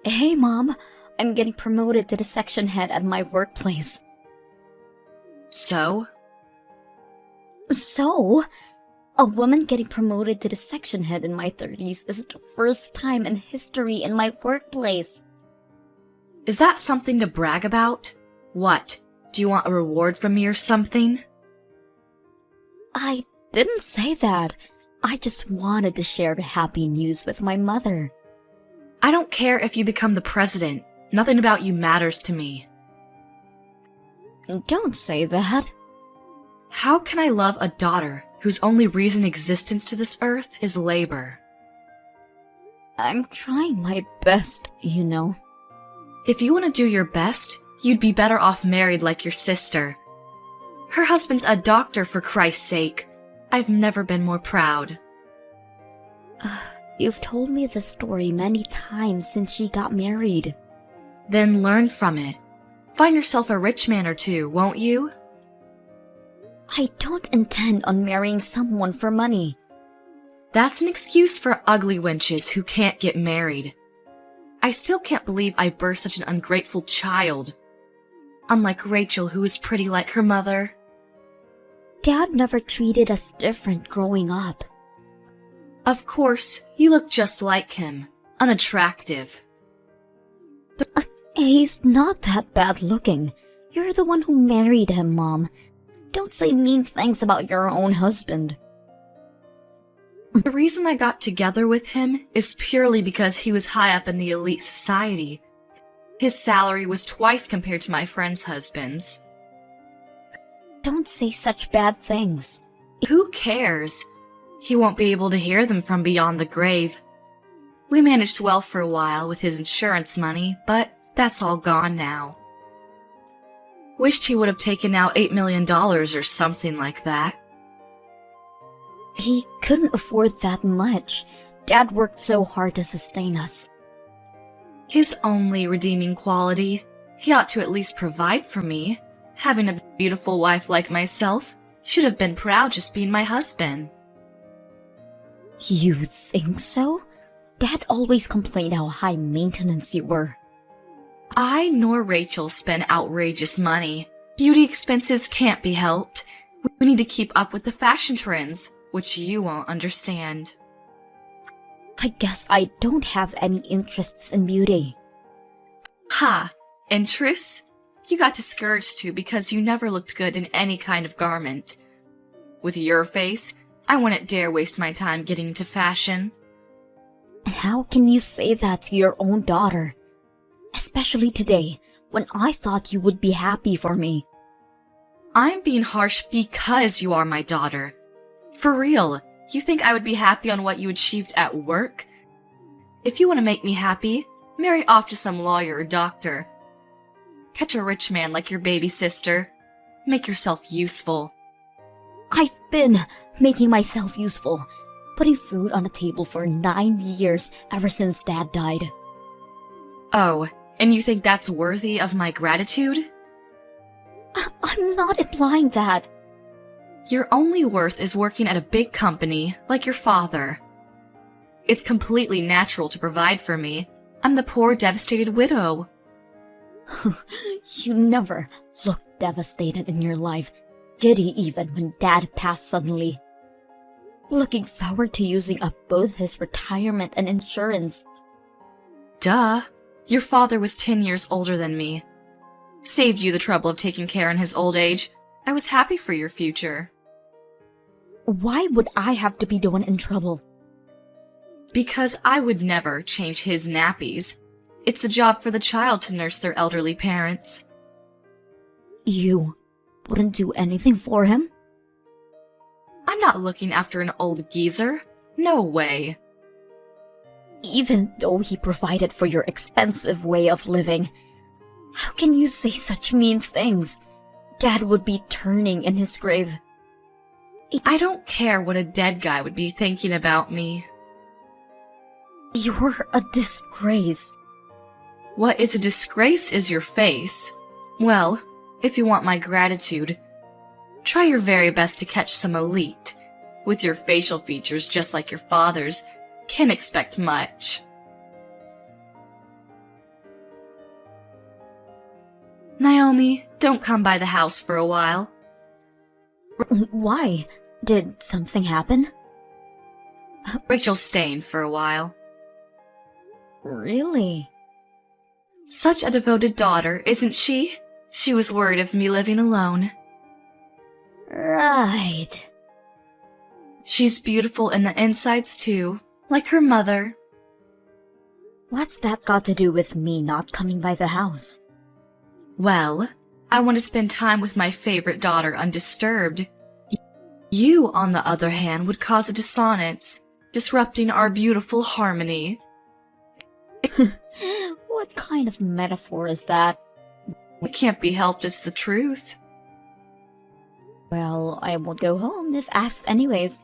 Hey, Mom. I'm getting promoted to the section head at my workplace. So? So? A woman getting promoted to the section head in my 30s is the first time in history in my workplace. Is that something to brag about? What? Do you want a reward from me or something? I didn't say that. I just wanted to share the happy news with my mother. I don't care if you become the president. Nothing about you matters to me. Don't say that. How can I love a daughter whose only reason existence to this earth is labor? I'm trying my best, you know. If you want to do your best, you'd be better off married like your sister. Her husband's a doctor, for Christ's sake. I've never been more proud. You've told me this story many times since she got married. Then learn from it. Find yourself a rich man or two, won't you? I don't intend on marrying someone for money. That's an excuse for ugly wenches who can't get married. I still can't believe I birthed such an ungrateful child. Unlike Rachel, who is pretty like her mother. Dad never treated us different growing up. Of course, you look just like him. Unattractive. He's not that bad looking. You're the one who married him, Mom. Don't say mean things about your own husband. The reason I got together with him is purely because he was high up in the elite society. His salary was twice compared to my friends' husbands. Don't say such bad things. Who cares? He won't be able to hear them from beyond the grave. We managed well for a while with his insurance money, but that's all gone now. Wished he would have taken out $8 million or something like that. He couldn't afford that much. Dad worked so hard to sustain us. His only redeeming quality, he ought to at least provide for me. Having a beautiful wife like myself, should have been proud just being my husband. You think so? Dad always complained how high maintenance you were. I nor Rachel spend outrageous money. Beauty expenses can't be helped. We need to keep up with the fashion trends, which you won't understand. I guess I don't have any interests in beauty. Ha! Interests? You got discouraged too because you never looked good in any kind of garment. With your face, I wouldn't dare waste my time getting into fashion. How can you say that to your own daughter? Especially today, when I thought you would be happy for me. I'm being harsh because you are my daughter. For real, you think I would be happy on what you achieved at work? If you want to make me happy, marry off to some lawyer or doctor. Catch a rich man like your baby sister. Make yourself useful. I've been making myself useful, putting food on the table for 9 years ever since Dad died. Oh, and you think that's worthy of my gratitude? I'm not implying that. Your only worth is working at a big company like your father. It's completely natural to provide for me. I'm the poor, devastated widow. You never looked devastated in your life, giddy even when Dad passed suddenly. Looking forward to using up both his retirement and insurance. Duh. Your father was 10 years older than me. Saved you the trouble of taking care in his old age. I was happy for your future. Why would I have to be the one in trouble? Because I would never change his nappies. It's a job for the child to nurse their elderly parents. You wouldn't do anything for him? I'm not looking after an old geezer. No way. Even though he provided for your expensive way of living, how can you say such mean things? Dad would be turning in his grave. I don't care what a dead guy would be thinking about me. You're a disgrace. What is a disgrace is your face. Well, if you want my gratitude, try your very best to catch some elite. With your facial features just like your father's, can't expect much. Naomi, don't come by the house for a while. Why? Did something happen? Rachel's staying for a while. Really? Such a devoted daughter, isn't she? She was worried of me living alone. Right. She's beautiful in the insides too, like her mother. What's that got to do with me not coming by the house? Well, I want to spend time with my favorite daughter undisturbed. You, on the other hand, would cause a dissonance, disrupting our beautiful harmony. What kind of metaphor is that? It can't be helped, it's the truth. Well, I won't go home if asked anyways.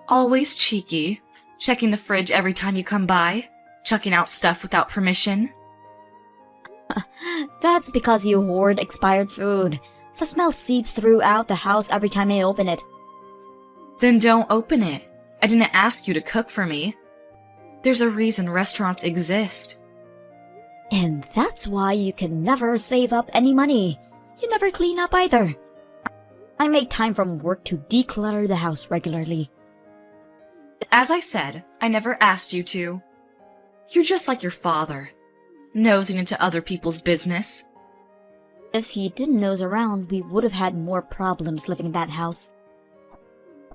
Always cheeky, checking the fridge every time you come by, chucking out stuff without permission. That's because you hoard expired food. The smell seeps throughout the house every time I open it. Then don't open it. I didn't ask you to cook for me. There's a reason restaurants exist. And that's why you can never save up any money. You never clean up either. I make time from work to declutter the house regularly. As I said, I never asked you to. You're just like your father, nosing into other people's business. If he didn't nose around, we would have had more problems living in that house.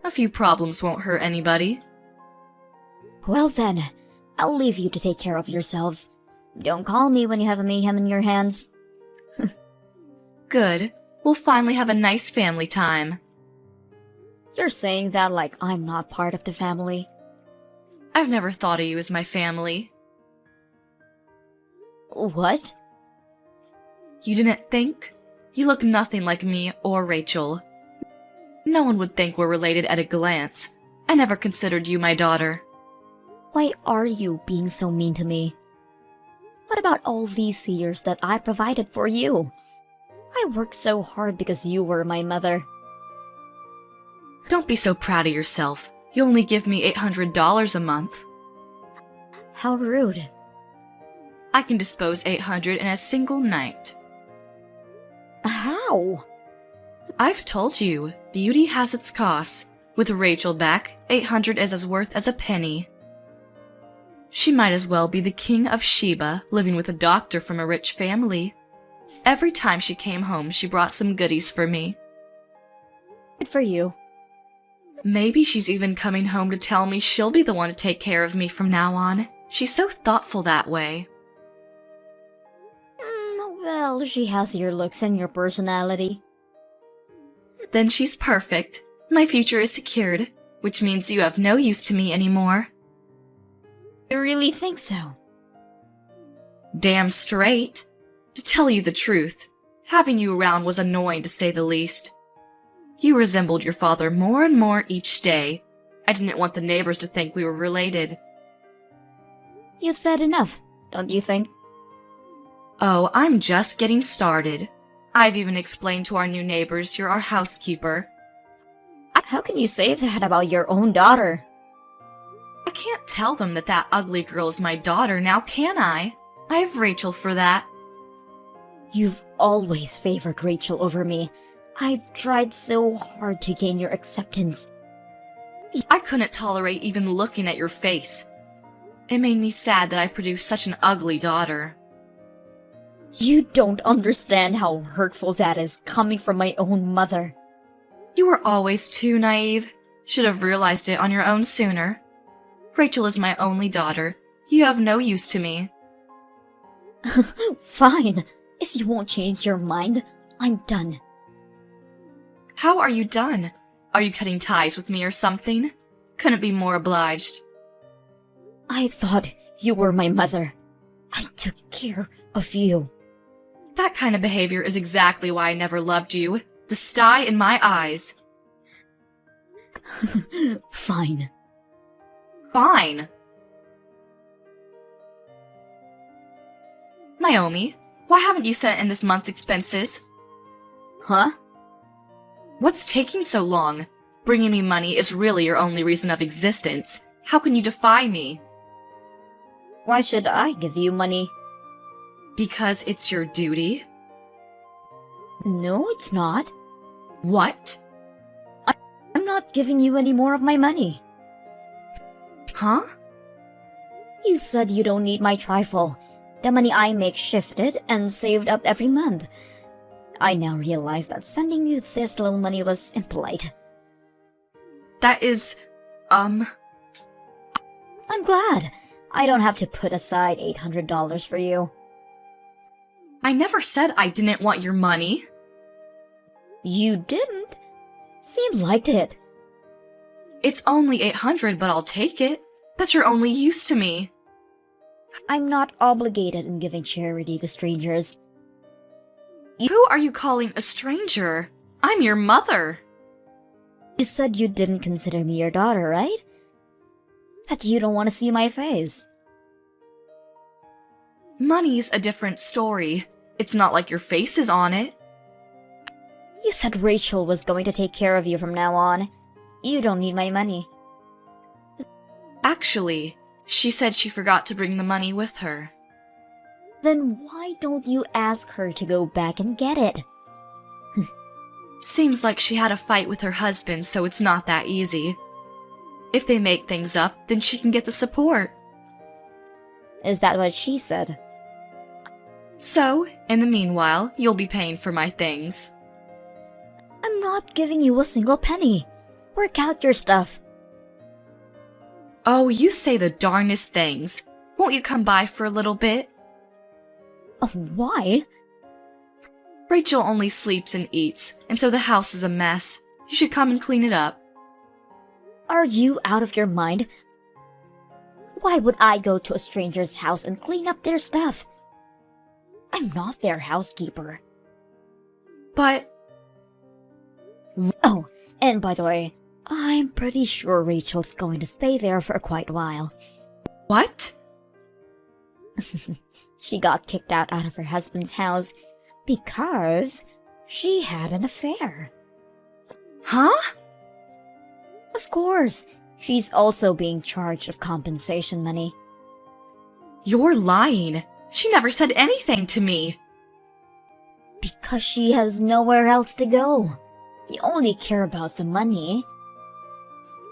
A few problems won't hurt anybody. Well then, I'll leave you to take care of yourselves. Don't call me when you have a mayhem in your hands. Good. We'll finally have a nice family time. You're saying that like I'm not part of the family. I've never thought of you as my family. What? You didn't think? You look nothing like me or Rachel. No one would think we're related at a glance. I never considered you my daughter. Why are you being so mean to me? What about all these years that I provided for you? I worked so hard because you were my mother. Don't be so proud of yourself. You only give me $800 a month. How rude. I can dispose $800 in a single night. How? I've told you, beauty has its costs. With Rachel back, $800 is as worth as a penny. She might as well be the king of Sheba, living with a doctor from a rich family. Every time she came home, she brought some goodies for me. Good for you. Maybe she's even coming home to tell me she'll be the one to take care of me from now on. She's so thoughtful that way. Well, she has your looks and your personality. Then she's perfect. My future is secured, which means you have no use to me anymore. You really think so? Damn straight. To tell you the truth, having you around was annoying to say the least. You resembled your father more and more each day. I didn't want the neighbors to think we were related. You've said enough, don't you think? Oh, I'm just getting started. I've even explained to our new neighbors you're our housekeeper. How can you say that about your own daughter? I can't tell them that that ugly girl is my daughter now, can I? I have Rachel for that. You've always favored Rachel over me. I've tried so hard to gain your acceptance. I couldn't tolerate even looking at your face. It made me sad that I produced such an ugly daughter. You don't understand how hurtful that is coming from my own mother. You were always too naive. Should have realized it on your own sooner. Rachel is my only daughter. You have no use to me. Fine. If you won't change your mind, I'm done. How are you done? Are you cutting ties with me or something? Couldn't be more obliged. I thought you were my mother. I took care of you. That kind of behavior is exactly why I never loved you. The sty in my eyes. Fine. Fine. Naomi, why haven't you sent in this month's expenses? Huh? What's taking so long? Bringing me money is really your only reason of existence. How can you defy me? Why should I give you money? Because it's your duty. No, it's not. What? I'm not giving you any more of my money. Huh? You said you don't need my trifle. The money I make shifted and saved up every month. I now realize that sending you this little money was impolite. That is, I'm glad. I don't have to put aside $800 for you. I never said I didn't want your money. You didn't? Seems like it. It's only $800, but I'll take it. That's your only use to me. I'm not obligated in giving charity to strangers. Who are you calling a stranger? I'm your mother. You said you didn't consider me your daughter, right? That you don't want to see my face. Money's a different story. It's not like your face is on it. You said Rachel was going to take care of you from now on. You don't need my money. Actually, she said she forgot to bring the money with her. Then why don't you ask her to go back and get it? Seems like she had a fight with her husband, so it's not that easy. If they make things up, then she can get the support. Is that what she said? So, in the meanwhile, you'll be paying for my things. I'm not giving you a single penny. Work out your stuff. Oh, you say the darnest things. Won't you come by for a little bit? Oh, why? Rachel only sleeps and eats, and so the house is a mess. You should come and clean it up. Are you out of your mind? Why would I go to a stranger's house and clean up their stuff? I'm not their housekeeper. But... Oh, and by the way, I'm pretty sure Rachel's going to stay there for quite a while. What? She got kicked out of her husband's house because she had an affair. Huh? Of course, she's also being charged of compensation money. You're lying. She never said anything to me. Because she has nowhere else to go. You only care about the money.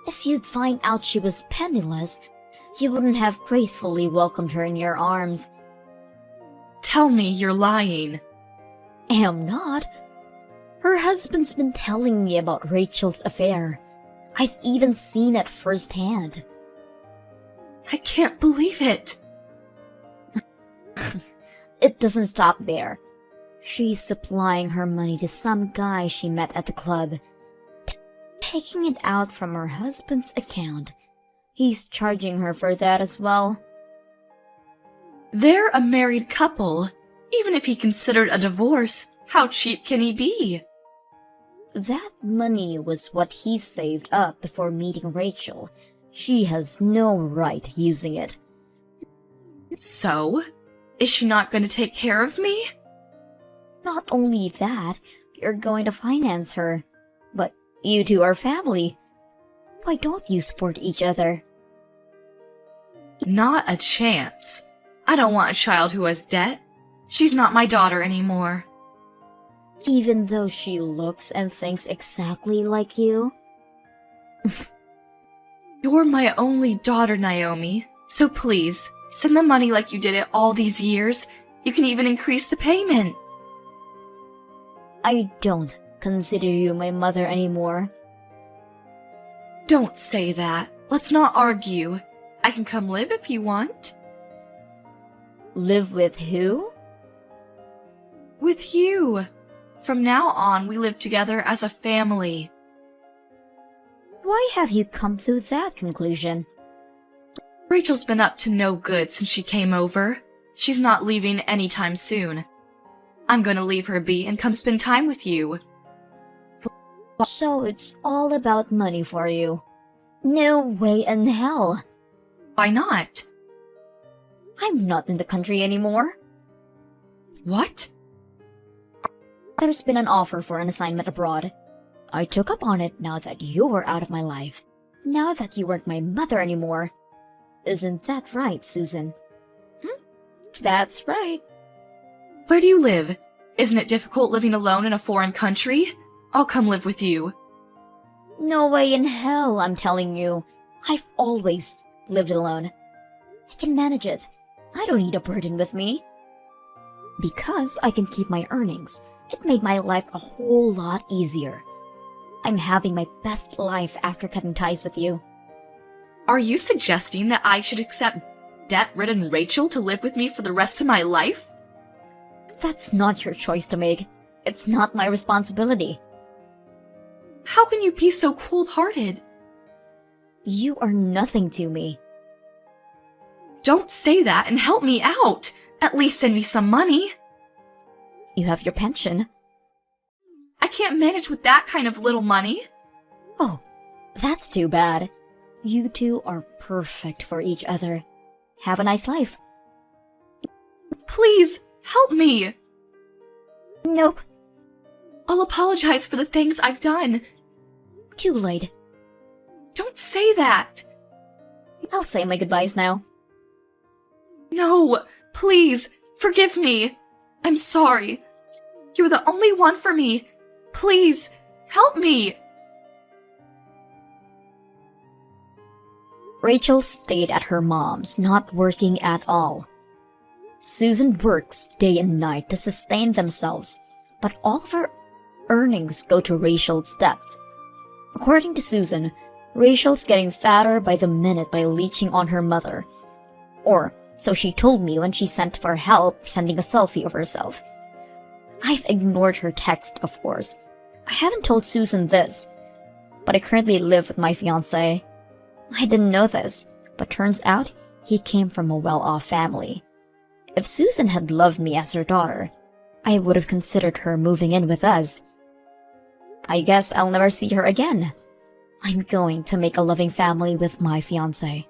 If you'd find out she was penniless, you wouldn't have gracefully welcomed her in your arms. Tell me you're lying. Am not. Her husband's been telling me about Rachel's affair. I've even seen it firsthand. I can't believe it. It doesn't stop there. She's supplying her money to some guy she met at the club, taking it out from her husband's account. He's charging her for that as well. They're a married couple. Even if he considered a divorce, how cheap can he be? That money was what he saved up before meeting Rachel. She has no right using it. So? Is she not going to take care of me? Not only that, you're going to finance her. But you two are family. Why don't you support each other? Not a chance. I don't want a child who has debt. She's not my daughter anymore. Even though she looks and thinks exactly like you? You're my only daughter, Naomi. So please, send the money like you did it all these years. You can even increase the payment. I don't consider you my mother anymore. Don't say that. Let's not argue. I can come live if you want. Live with who? With you. From now on, we live together as a family. Why have you come to that conclusion? Rachel's been up to no good since she came over. She's not leaving anytime soon. I'm gonna leave her be and come spend time with you. So it's all about money for you. No way in hell. Why not? I'm not in the country anymore. What? There's been an offer for an assignment abroad. I took up on it now that you're out of my life. Now that you weren't my mother anymore. Isn't that right, Susan? That's right. Where do you live? Isn't it difficult living alone in a foreign country? I'll come live with you. No way in hell, I'm telling you. I've always lived alone. I can manage it. I don't need a burden with me. Because I can keep my earnings, it made my life a whole lot easier. I'm having my best life after cutting ties with you. Are you suggesting that I should accept debt-ridden Rachel to live with me for the rest of my life? That's not your choice to make. It's not my responsibility. How can you be so cold-hearted? You are nothing to me. Don't say that and help me out. At least send me some money. You have your pension. I can't manage with that kind of little money. Oh, that's too bad. You two are perfect for each other. Have a nice life. Please, help me. Nope. I'll apologize for the things I've done. Too late. Don't say that. I'll say my goodbyes now. No, please, forgive me. I'm sorry. You're the only one for me. Please, help me. Rachel stayed at her mom's, not working at all. Susan works day and night to sustain themselves, but all of her earnings go to Rachel's debt. According to Susan, Rachel's getting fatter by the minute by leeching on her mother. Or, so she told me when she sent for help sending a selfie of herself. I've ignored her text, of course. I haven't told Susan this, but I currently live with my fiancé. I didn't know this, but turns out he came from a well-off family. If Susan had loved me as her daughter, I would have considered her moving in with us. I guess I'll never see her again. I'm going to make a loving family with my fiancé.